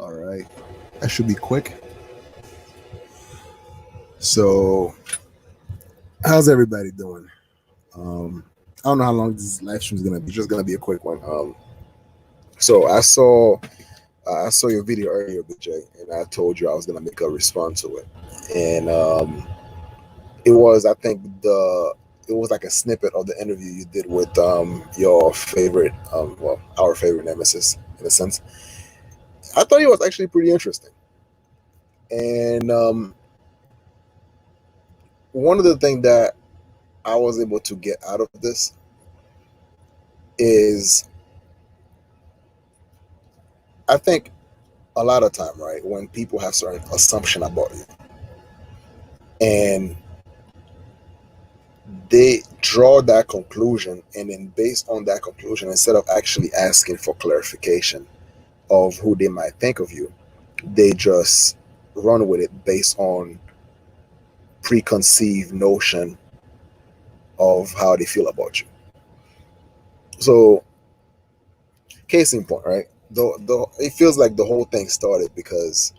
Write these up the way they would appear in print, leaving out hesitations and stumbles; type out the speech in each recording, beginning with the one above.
All right. That should be quick. So, how's everybody doing? I don't know how long this live stream is gonna be. Just gonna be a quick one. So I saw your video earlier, BJ, and I told you I was gonna make a response to it, and it was it was like a snippet of the interview you did with your favorite, our favorite nemesis in a sense. I thought it was actually pretty interesting, and one of the things that I was able to get out of this is I think a lot of time, right, when people have certain assumption about you and they draw that conclusion, and then based on that conclusion, instead of actually asking for clarification of who they might think of you, they just run with it based on preconceived notion of how they feel about you. So, case in point, right? It feels like the whole thing started because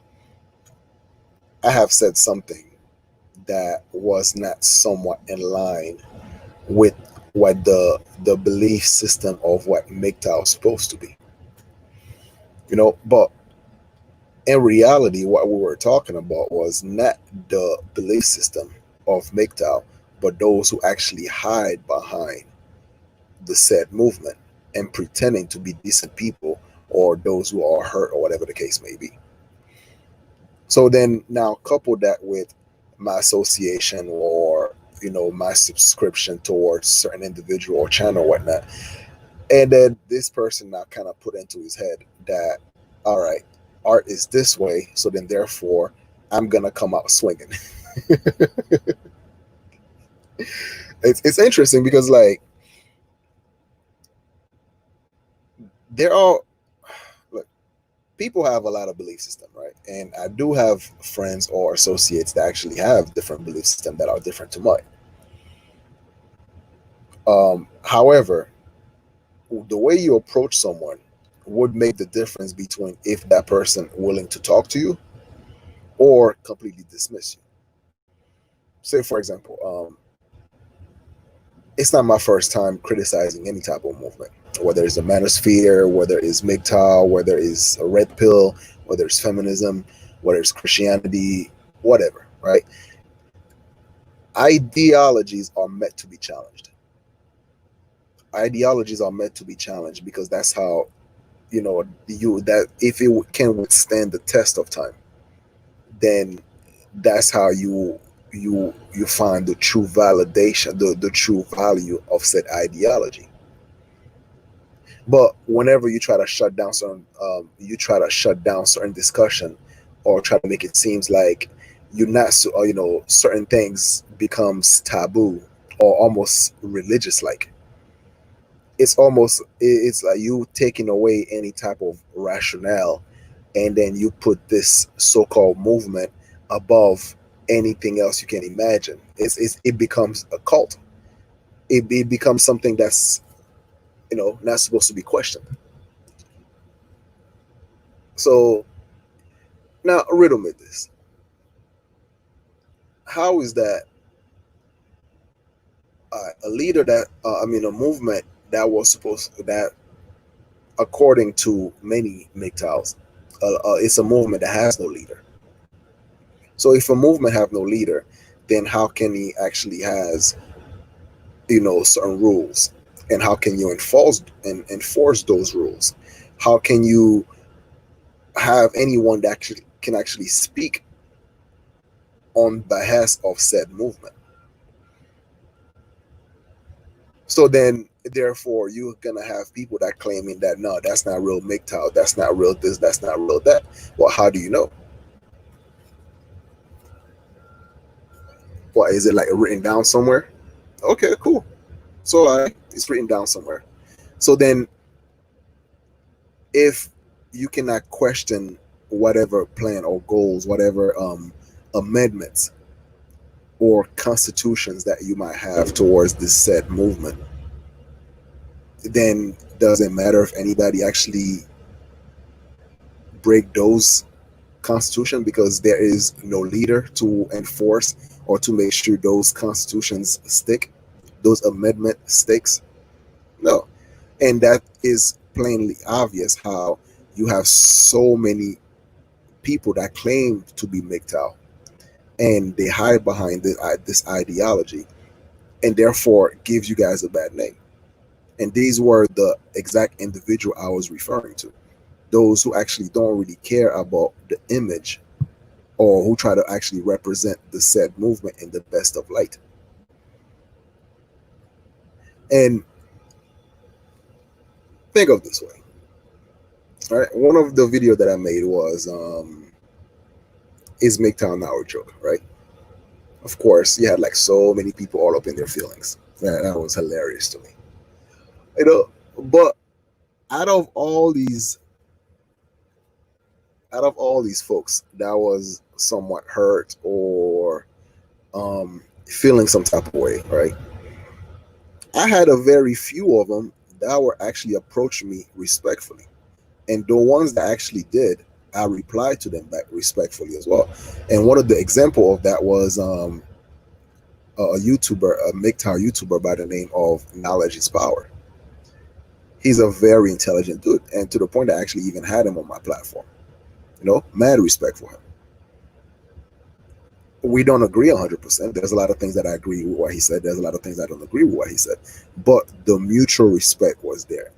I have said something that was not somewhat in line with what the belief system of what MGTOW is supposed to be. But in reality, what we were talking about was not the belief system of MGTOW, but those who actually hide behind the said movement and pretending to be decent people, or those who are hurt, or whatever the case may be. So then now couple that with my association, or my subscription towards certain individual or channel or whatnot, and then this person now kind of put into his head that, all right, art is this way, so then therefore I'm gonna come out swinging. It's interesting because, like, there are, look, people have a lot of belief system, right? And I do have friends or associates that actually have different belief system that are different to mine. However, the way you approach someone would make the difference between if that person willing to talk to you or completely dismiss you. Say, for example, it's not my first time criticizing any type of movement, whether it's the manosphere, whether it's MGTOW, whether it's a red pill, whether it's feminism, whether it's Christianity, whatever, right? Ideologies are meant to be challenged. Ideologies are meant to be challenged because that's how, that if it can withstand the test of time, then that's how you find the true validation, the true value of said ideology. But whenever you try to shut down certain discussion, or try to make it seems like you're not so, certain things becomes taboo or almost religious like. It's like you taking away any type of rationale, and then you put this so-called movement above anything else you can imagine. It becomes a cult. It becomes something that's not supposed to be questioned. So now riddle me this: how is that a leader that a movement that was supposed that, according to many MGTOWs, it's a movement that has no leader. So if a movement have no leader, then how can he actually has certain rules, and how can you enforce those rules? How can you have anyone that can actually speak on behalf of said movement? So then, therefore, you're gonna have people that claiming that no, that's not real MGTOW, that's not real this, that's not real that. Well, how do you know? What is it, like written down somewhere? Okay, cool. So it's written down somewhere. So then, if you cannot question whatever plan or goals, whatever amendments or constitutions that you might have towards this said movement, then doesn't matter if anybody actually break those constitution because there is no leader to enforce or to make sure those constitutions stick, those amendment sticks. No, and that is plainly obvious how you have so many people that claim to be MGTOW and they hide behind this ideology and therefore gives you guys a bad name. And these were the exact individual I was referring to. Those who actually don't really care about the image or who try to actually represent the said movement in the best of light. And think of this way. All right. One of the video that I made was is MGTOW now a joke, right? Of course, you had like so many people all up in their feelings. That was hilarious to me. You know, but out of all these folks that was somewhat hurt or feeling some type of way, right? I had a very few of them that were actually approaching me respectfully. And the ones that actually did, I replied to them back respectfully as well. And one of the example of that was a YouTuber, a MGTOW YouTuber by the name of Knowledge is Power. He's a very intelligent dude, and to the point I actually even had him on my platform. You know, mad respect for him. We don't agree 100%. There's a lot of things that I agree with what he said. There's a lot of things I don't agree with what he said. But the mutual respect was there.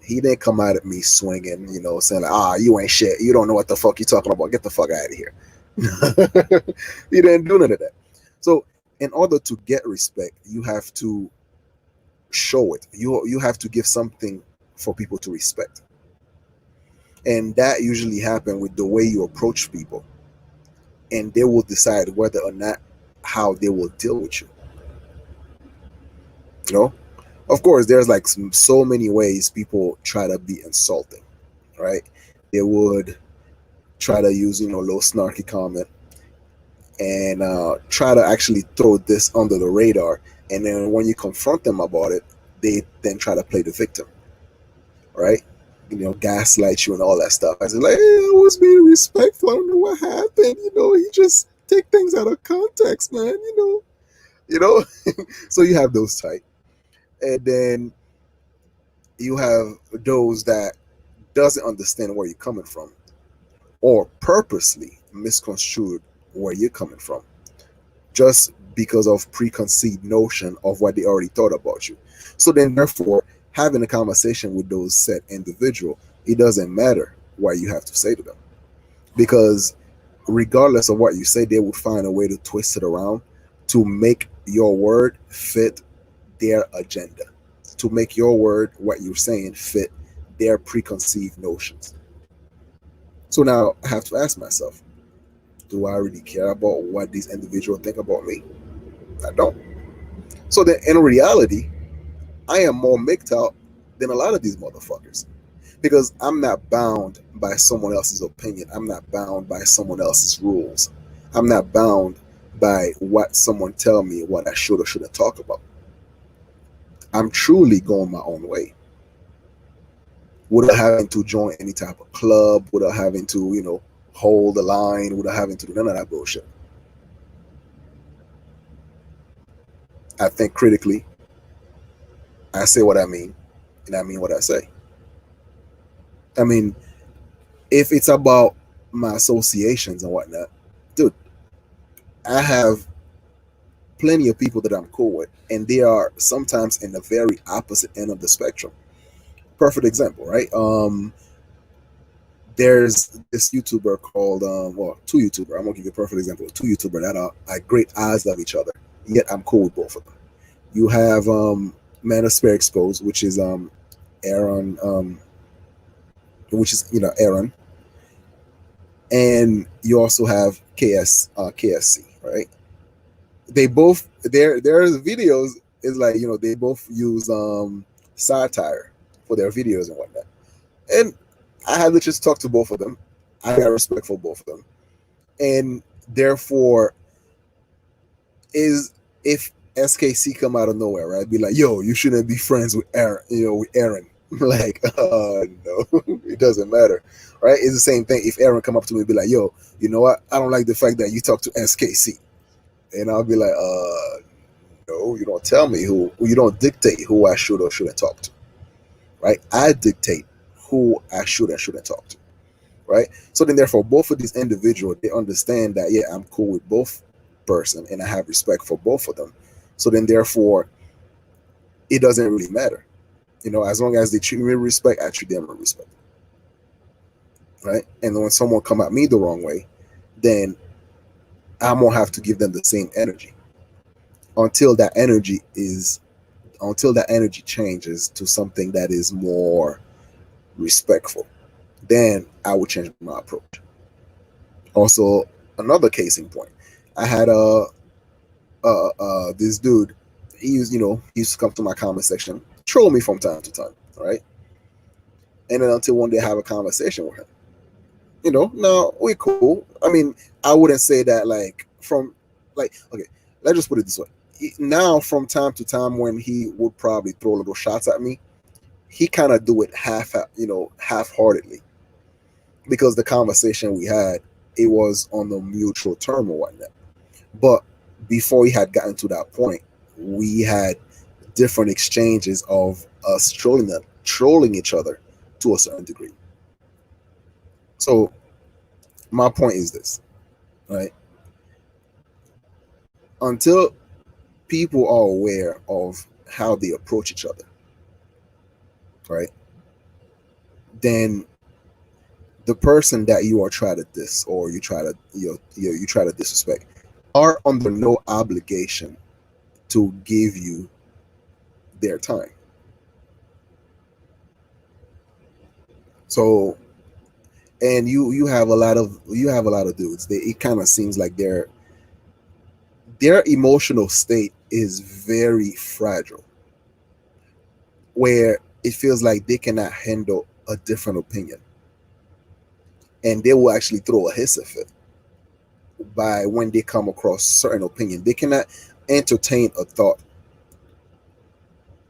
He didn't come out at me swinging, you know, saying, you ain't shit. You don't know what the fuck you talking about. Get the fuck out of here. He didn't do none of that. So in order to get respect, you have to show it. You have to give something for people to respect. And that usually happens with the way you approach people. And they will decide whether or not how they will deal with you. You know? Of course, there's like so many ways people try to be insulting, right? They would try to use, you know, low snarky comment and try to actually throw this under the radar. And then when you confront them about it, they then try to play the victim, right? You know, gaslight you and all that stuff. I said, like, hey, I was being respectful. I don't know what happened. You know, he just take things out of context, man. You know. So you have those type, and then you have those that doesn't understand where you're coming from, or purposely misconstrued where you're coming from, just because of preconceived notion of what they already thought about you. So then, therefore, having a conversation with those said individual, it doesn't matter what you have to say to them, because regardless of what you say, they would find a way to twist it around to make your word fit their agenda, to make your word, what you're saying, fit their preconceived notions. So now I have to ask myself, do I really care about what these individuals think about me? I don't. So then in reality, I am more MGTOW than a lot of these motherfuckers, because I'm not bound by someone else's opinion. I'm not bound by someone else's rules. I'm not bound by what someone tell me what I should or shouldn't talk about. I'm truly going my own way without having to join any type of club, without having to, you know, hold the line, without having to do none of that bullshit. I think critically. I say what I mean, and I mean what I say. I mean, if it's about my associations and whatnot, dude, I have plenty of people that I'm cool with, and they are sometimes in the very opposite end of the spectrum. Perfect example, right? There's this YouTuber called, two YouTuber. I'm gonna give you a perfect example. Two YouTuber that are at great odds of each other, yet I'm cool with both of them. You have Manosphere Exposed, which is Aaron, which is, you know, Aaron, and you also have KSC, right? They both their videos is like, you know, they both use satire for their videos and whatnot. And I had to just talk to both of them. I got respect for both of them, and therefore, is if SKC come out of nowhere, right? Be like, yo, you shouldn't be friends with Aaron, you know, with Aaron. Like, no, it doesn't matter, right? It's the same thing. If Aaron come up to me and be like, "Yo, you know what? I don't like the fact that you talk to SKC," and I'll be like, no, you don't tell me who. You don't dictate who I should or shouldn't talk to, right? I dictate who I should and shouldn't talk to, right? So then, therefore, both of these individuals, they understand that, yeah, I'm cool with both person and I have respect for both of them. So then, therefore, it doesn't really matter, as long as they treat me with respect, I treat them with respect, right? And when someone come at me the wrong way, then I'm gonna have to give them the same energy until that energy is until that energy changes to something that is more respectful. Then I would change my approach. Also, another case in point, I had this dude. He used to come to my comment section, troll me from time to time, right? And then until one day I have a conversation with him. Now we cool. I mean, I wouldn't say that okay, let's just put it this way. Now, from time to time, when he would probably throw little shots at me, he kind of do it half-heartedly, because the conversation we had, it was on the mutual term or whatnot. But before he had gotten to that point, we had different exchanges of us trolling each other to a certain degree. So my point is this, right? Until people are aware of how they approach each other, right? Then the person that you are trying to diss, or you try to you try to disrespect, are under no obligation to give you their time. So, and you have a lot of dudes. It kind of seems like their emotional state is very fragile, where it feels like they cannot handle a different opinion, and they will actually throw a hissy fit by when they come across certain opinion. They cannot entertain a thought,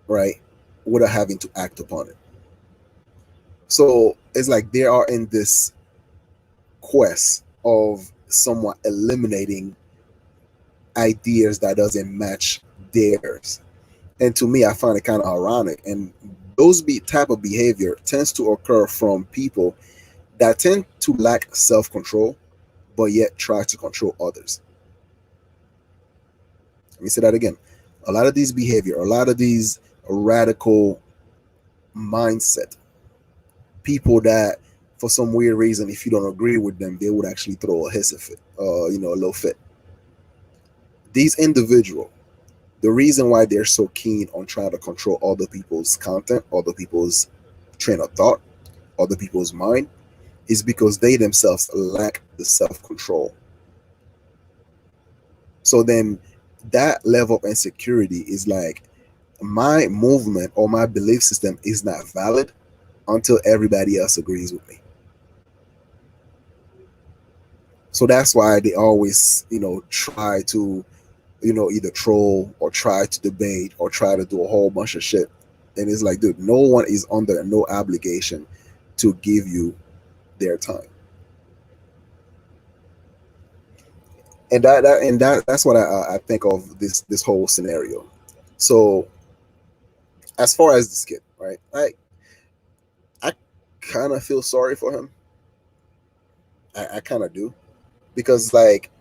right, without having to act upon it. So it's like they are in this quest of somewhat eliminating ideas that doesn't match theirs. And to me, I find it kind of ironic. And those type of behavior tends to occur from people that tend to lack self-control, but yet try to control others. Let me say that again. A lot of these behavior, a lot of these radical mindset, people that for some weird reason, if you don't agree with them, they would actually throw a hissy fit, a little fit. These individuals, the reason why they're so keen on trying to control other people's content, other people's train of thought, other people's mind, is because they themselves lack the self-control. So then that level of insecurity is like, my movement or my belief system is not valid until everybody else agrees with me. So that's why they always, try to, either troll or try to debate or try to do a whole bunch of shit. And it's like, dude, no one is under no obligation to give you their time. And that's what I think of this whole scenario. So as far as this kid, right? I kind of feel sorry for him. I kind of do, because like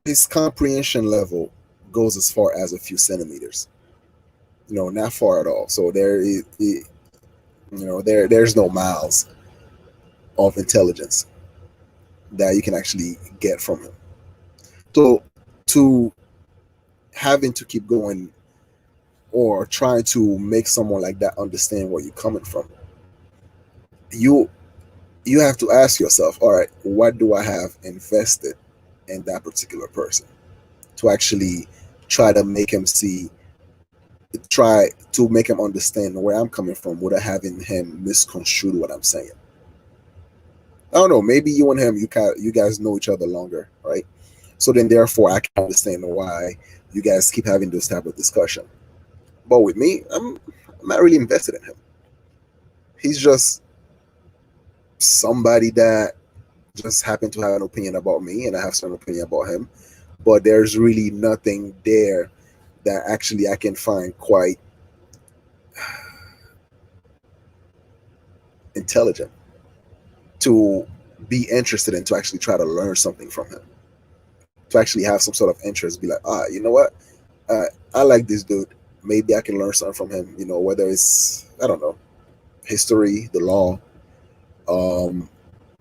his comprehension level goes as far as a few centimeters. Not far at all. So there's no miles of intelligence that you can actually get from him. So to having to keep going or trying to make someone like that understand where you're coming from, you you have to ask yourself, all right, what do I have invested in that particular person to actually try to make him see, try to make him understand where I'm coming from without having him misconstrue what I'm saying. I don't know. Maybe you and him, you guys know each other longer, right? So then, therefore, I can understand why you guys keep having this type of discussion. But with me, I'm not really invested in him. He's just somebody that just happened to have an opinion about me, and I have some opinion about him. But there's really nothing there that actually I can find quite intelligent to be interested in, to actually try to learn something from him, to actually have some sort of interest, be like, you know what, I like this dude, maybe I can learn something from him, whether it's, I don't know, history, the law, um,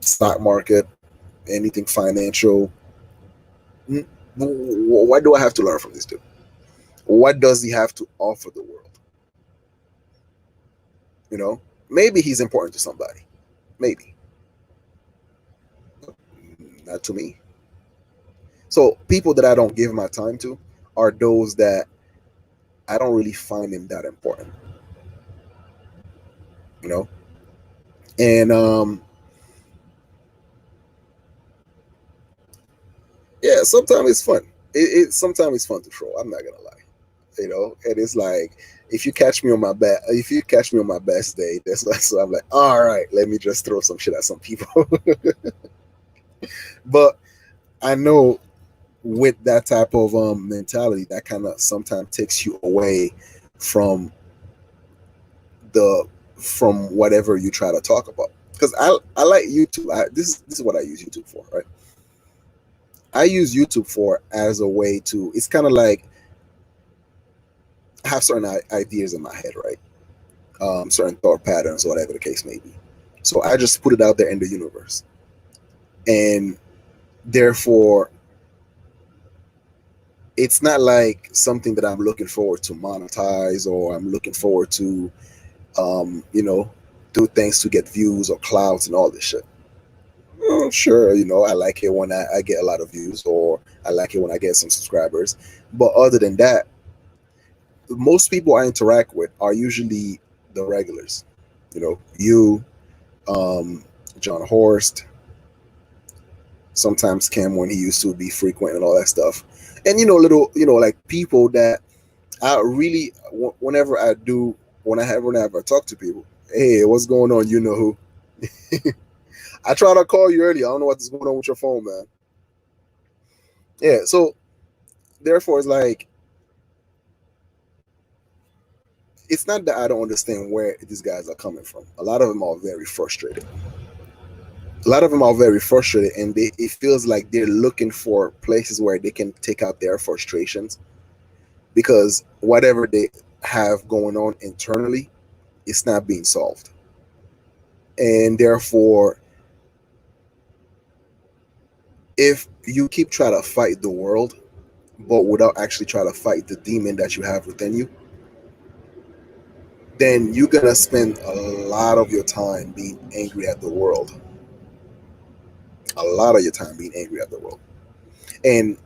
stock market, anything financial. What do I have to learn from this dude? What does he have to offer the world? Maybe he's important to somebody, maybe, not to me. So people that I don't give my time to are those that I don't really find them that important, you know. And yeah, sometimes it's fun. Sometimes it's fun to troll. I'm not gonna lie, And it's like, if you catch me on my best day, that's like, so I'm like, all right, let me just throw some shit at some people. But I know with that type of mentality, that kind of sometimes takes you away from the from whatever you try to talk about. Because I like YouTube. This is what I use YouTube for, right? I use YouTube for as a way to. It's kind of like I have certain ideas in my head, right? Certain thought patterns, or whatever the case may be. So I just put it out there in the universe, and therefore, it's not like something that I'm looking forward to monetize, or I'm looking forward to, do things to get views or clouds and all this shit. Sure, I like it when I get a lot of views, or I like it when I get some subscribers. But other than that, most people I interact with are usually the regulars. You, um, John Horst, sometimes Cam when he used to be frequent and all that stuff. And, little, like people that I really, whenever I talk to people, hey, what's going on? You know who? I tried to call you earlier. I don't know what's going on with your phone, man. Yeah, so therefore, it's like, it's not that I don't understand where these guys are coming from. A lot of them are very frustrated. A lot of them are very frustrated, and it feels like they're looking for places where they can take out their frustrations, because whatever they have going on internally, it's not being solved. And therefore, if you keep trying to fight the world, but without actually trying to fight the demon that you have within you, then you're gonna spend a lot of your time being angry at the world. A lot of your time being angry at the world. And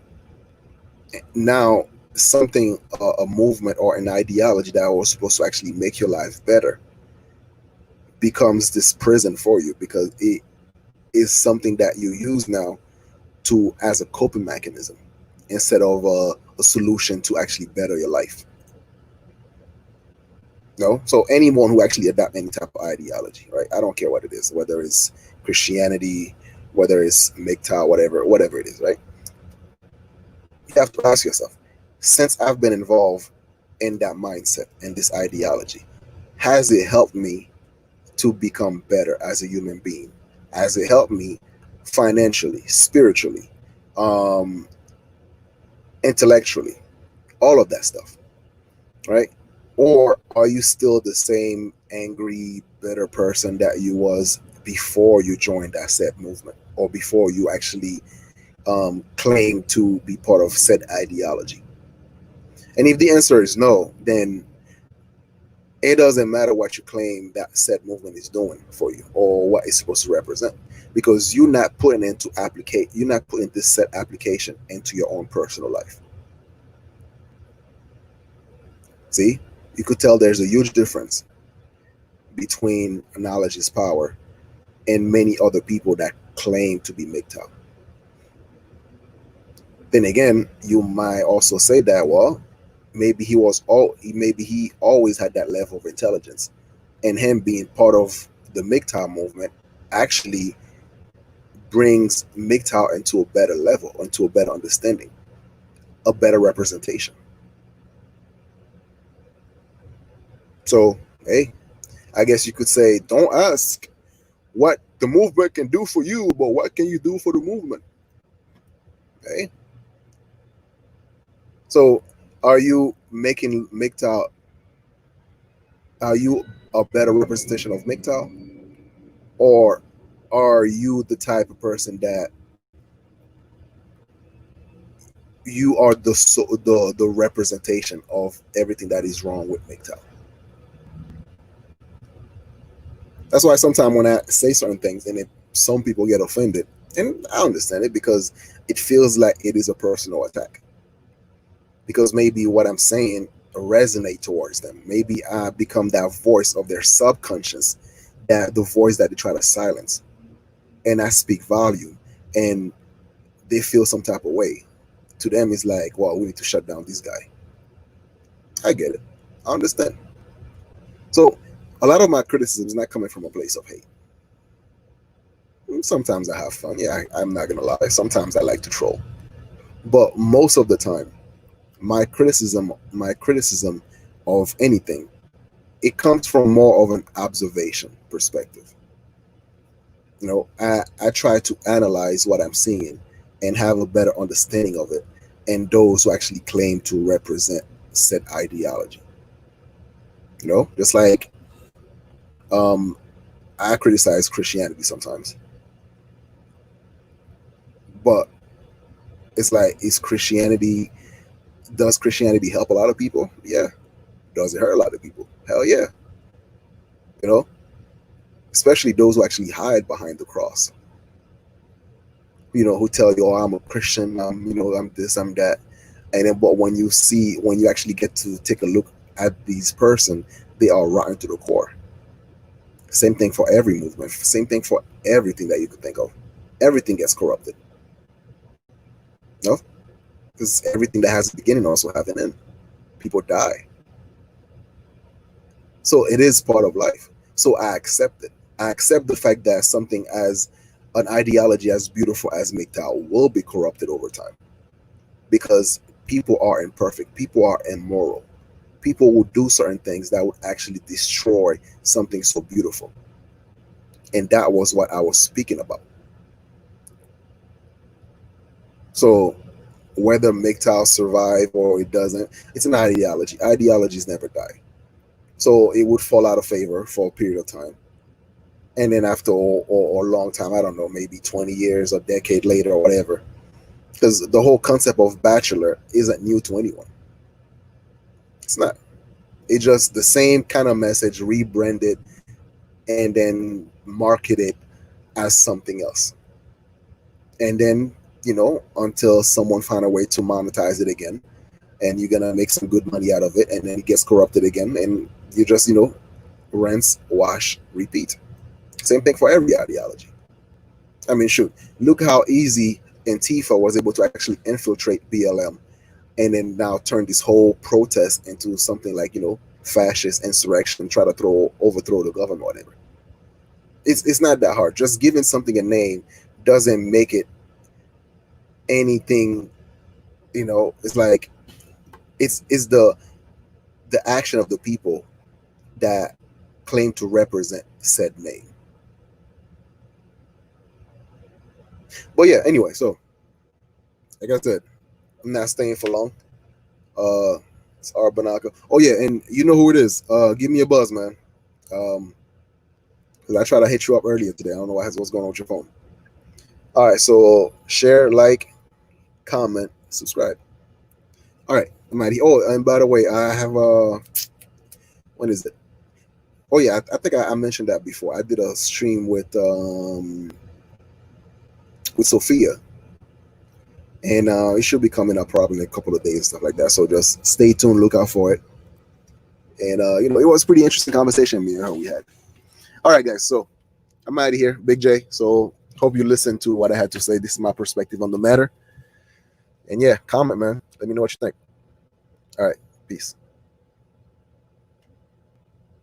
now something, a movement or an ideology that was supposed to actually make your life better, becomes this prison for you, because it is something that you use now to as a coping mechanism, instead of a solution to actually better your life. No, so anyone who actually adopt any type of ideology, right? I don't care what it is, whether it's Christianity, whether it's MGTOW, whatever it is, right? You have to ask yourself, since I've been involved in that mindset and this ideology, has it helped me to become better as a human being? Has it helped me financially, spiritually, um, intellectually, all of that stuff, right? Or are you still the same angry, bitter person that you was before you joined that said movement, or before you actually claimed to be part of said ideology? And if the answer is no, then it doesn't matter what you claim that said movement is doing for you, or what it's supposed to represent, because you're not putting this set application into your own personal life. See, you could tell there's a huge difference between knowledge is power and many other people that claim to be MGTOW. Then again, you might also say that, well, maybe he always had that level of intelligence, and him being part of the MGTOW movement actually brings MGTOW into a better level, into a better understanding, a better representation. So, hey, I guess you could say, don't ask what the movement can do for you, but what can you do for the movement? Hey, so are you making MGTOW? Are you a better representation of MGTOW, or are you the type of person that you are the representation of everything that is wrong with MGTOW? That's why sometimes when I say certain things and some people get offended, and I understand it because it feels like it is a personal attack. Because maybe what I'm saying resonate towards them. Maybe I become that voice of their subconscious, that the voice that they try to silence, and I speak volume, and they feel some type of way. To them, it's like, well, we need to shut down this guy. I get it. I understand. So, a lot of my criticism is not coming from a place of hate. Sometimes I have fun. Yeah, I'm not gonna lie. Sometimes I like to troll, but most of the time, my criticism of anything, it comes from more of an observation perspective. I try to analyze what I'm seeing and have a better understanding of it, and those who actually claim to represent said ideology. Just like um, I criticize Christianity sometimes, but it's like, does Christianity help a lot of people? Yeah. Does it hurt a lot of people? Hell yeah. You know, especially those who actually hide behind the cross. Who tell you, "Oh, I'm a Christian. I'm this, I'm that," and then, but when you actually get to take a look at these person, they are rotten to the core. Same thing for every movement. Same thing for everything that you could think of. Everything gets corrupted. No, because everything that has a beginning also have an end. People die. So it is part of life. So I accept it. I accept the fact that something as an ideology as beautiful as MGTOW will be corrupted over time, because people are imperfect, people are immoral, people will do certain things that would actually destroy something so beautiful. And that was what I was speaking about. So whether MGTOW survive or it doesn't, it's an ideology. Ideologies never die. So it would fall out of favor for a period of time. And then after a long time, I don't know, maybe 20 years, a decade later, or whatever. Because the whole concept of bachelor isn't new to anyone. It's not. It's just the same kind of message rebranded and then marketed as something else. And then, until someone find a way to monetize it again, and you're gonna make some good money out of it, and then it gets corrupted again, and you just, rinse, wash, repeat. Same thing for every ideology. I mean, shoot, look how easy Antifa was able to actually infiltrate BLM, and then now turn this whole protest into something like, fascist insurrection, try to overthrow the government, whatever. It's not that hard. Just giving something a name doesn't make it anything. It's like, it's the action of the people that claim to represent said name. But yeah, anyway, so like I said, I'm not staying for long. It's Arbanaka. Oh yeah, and you know who it is. Give me a buzz, man. Because I tried to hit you up earlier today. I don't know what's going on with your phone. All right, so share, like, comment, subscribe. All right, Mighty. Oh, and by the way, I have when is it? Oh yeah, I think I mentioned that before. I did a stream with Sophia, and it should be coming up probably in a couple of days, stuff like that. So just stay tuned, look out for it. And it was a pretty interesting conversation me and her we had. All right, guys. So I'm out of here, Big J. So hope you listened to what I had to say. This is my perspective on the matter. And yeah, comment, man. Let me know what you think. All right. Peace. Peace.